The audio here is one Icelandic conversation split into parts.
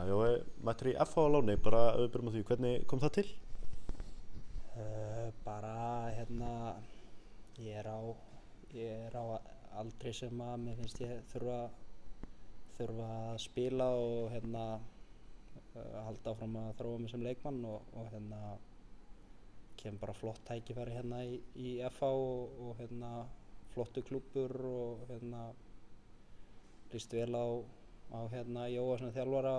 Jói, mættur í FH á láni, bara ef við byrjum á því, hvernig kom það til? Bara ég er á aldri sem að mér finnst ég þurfa að spila og halda áfram að þróa mig sem leikmann og kemur bara flott tækifæri í FH og flottur klúbbur og líst vel á Jóa sem þjálfara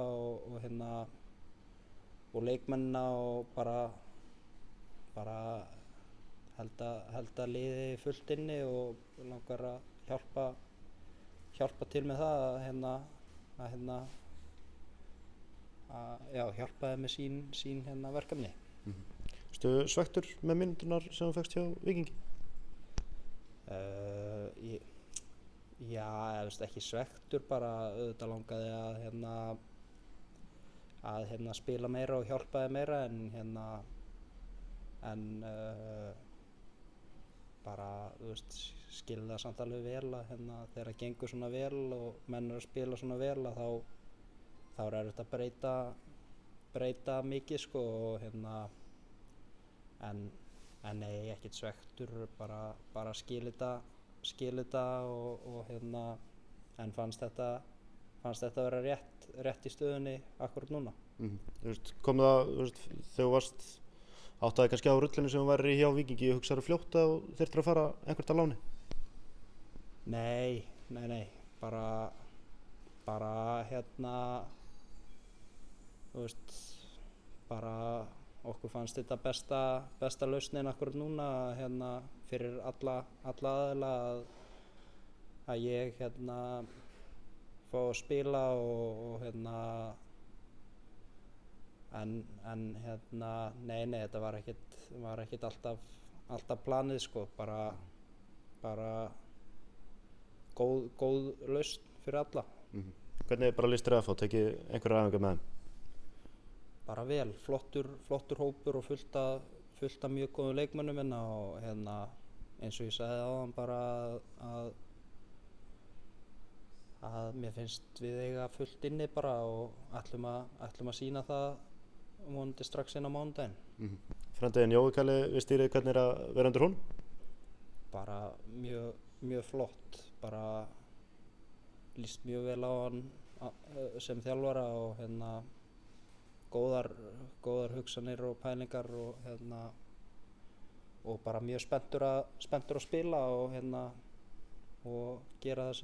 og leikmennina og bara held að liði fullt inni og langar að hjálpa til með það hjálpa þeim með sín verkefni. Ertu svekktur með mínúturnar sem þú fékkst hjá Víkingi? Ekki svekktur, bara auðvitað langaði að spila meira og hjálpa þeim meira en bara skilði það samt alveg vel að þegar það gengur svona vel og menn eru að spila svona vel að þá er erfitt að breyta mikið sko og en nei, ekkert svekktur, bara skil þetta og en fannst þetta vera rétt í stöðunni akkurat núna. Kom það, þegar þú varst áttaði kannski á rullinu sem þú værir í hjá Víkingi, hugsaðu fljótt að þú þyrftir að fara einhvert á láni? Nei, bara bara okkur fannst þetta besta lausnin akkurat núna fyrir alla aðila að ég fá að spila og en nei, þetta var ekkert alltaf planið sko, bara góð lausn fyrir alla. Hvernig bara líst þér að fá tekið einhverjar æfingar með þeim? Bara vel, flottur hópur og fullt af mjög góðum leikmönnum og eins og ég sagði áðan bara að mér finnst við eiga fullt inni bara og ætlum að sýna það vonandi strax inn á mánudaginn. Framtíðin Jói Kalli við stýrið, hvernig er að vera undir honum? Bara mjög flott, bara líst mjög vel á hann sem þjálfara og góðar hugsanir og pælingar og bara mjög spenntur að spila og gera það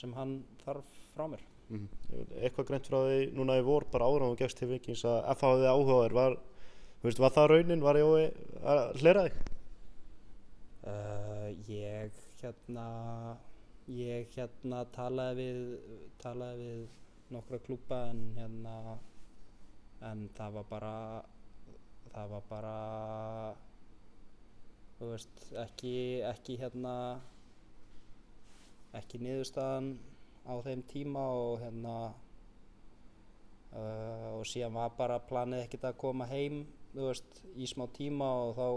sem hann þarf frá mér. Eitthvað greint frá því núna í vor, bara áður á þú gekkst til Víkings að FH hafði áhuga þér, var það raunin, var Jói að hlera þig? Ég talaði við nokkra klúbba en það var bara ekki niðurstaðan á þeim tíma og síðan var bara planið ekkert að koma heim í smá tíma og þá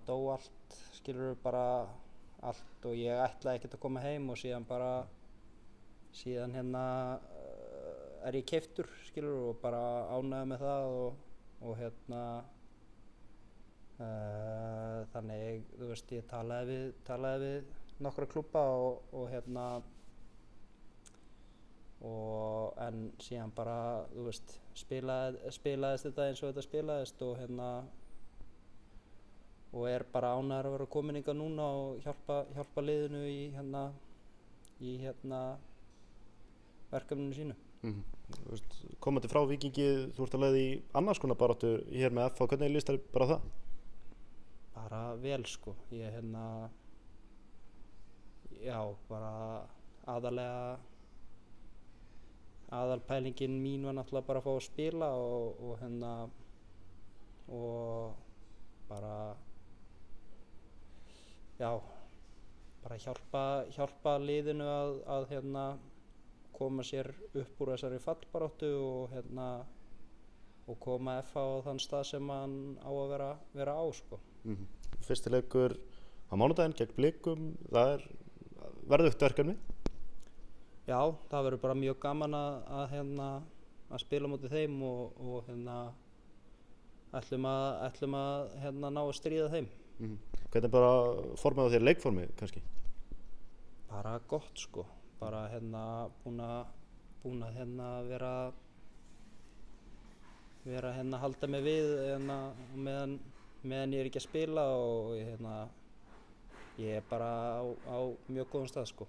dó allt, skilurðu, bara allt og ég ætlaði ekkert að koma heim og síðan er ég keyptur, skilurðu, og bara ánægður með það og þannig, ég talaði við nokkra klúbba en síðan bara, spilaðist þetta eins og þetta spilaðist og er bara ánægður að vera komin hingað núna og hjálpa liðinu í verkefninu sínu. Komandi frá Víkingi, þú ert að leiða í annars konar baráttu hér með FH, hvernig líst þér bara á það? Bara vel sko, ég bara aðalpælingin mín var náttúrulega bara að fá að spila og bara hjálpa liðinu að koma sér upp úr þessari fallbaráttu og koma FH á þann stað sem hann á að vera á sko. Fyrsti leikur á mánudaginn gegn Blikum, það er verðugt verkefni? Já, það verður bara mjög gaman að spila á móti þeim og ætlum að ná að stríða þeim. Hvernig er bara formið á þér, leikformið kannski? Bara gott sko, bara búin að vera að halda mig við meðan ég er ekki að spila og ég er bara á mjög góðum stað sko.